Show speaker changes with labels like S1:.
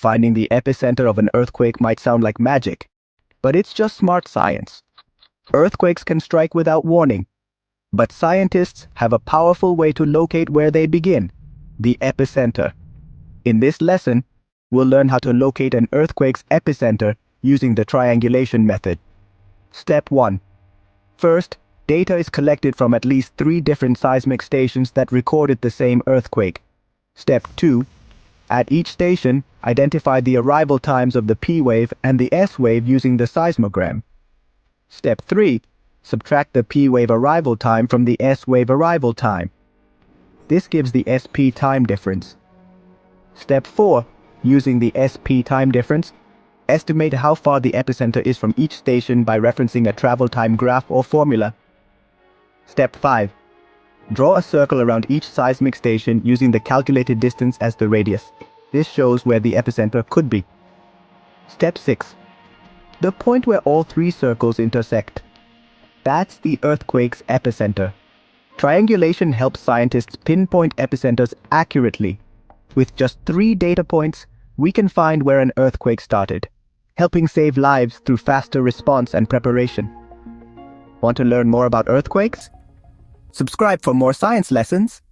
S1: Finding the epicenter of an earthquake might sound like magic, but it's just smart science. Earthquakes can strike without warning, but scientists have a powerful way to locate where they begin, the epicenter. In this lesson, we'll learn how to locate an earthquake's epicenter using the triangulation method. Step 1. First, data is collected from at least 3 different seismic stations that recorded the same earthquake. Step 2. At each station, identify the arrival times of the P wave and the S wave using the seismogram. Step 3. Subtract the P wave arrival time from the S wave arrival time. This gives the SP time difference. Step 4. Using the SP time difference, estimate how far the epicenter is from each station by referencing a travel time graph or formula. Step 5. Draw a circle around each seismic station using the calculated distance as the radius. This shows where the epicenter could be. Step 6. The point where all 3 circles intersect. That's the earthquake's epicenter. Triangulation helps scientists pinpoint epicenters accurately. With just 3 data points, we can find where an earthquake started, helping save lives through faster response and preparation. Want to learn more about earthquakes? Subscribe for more science lessons.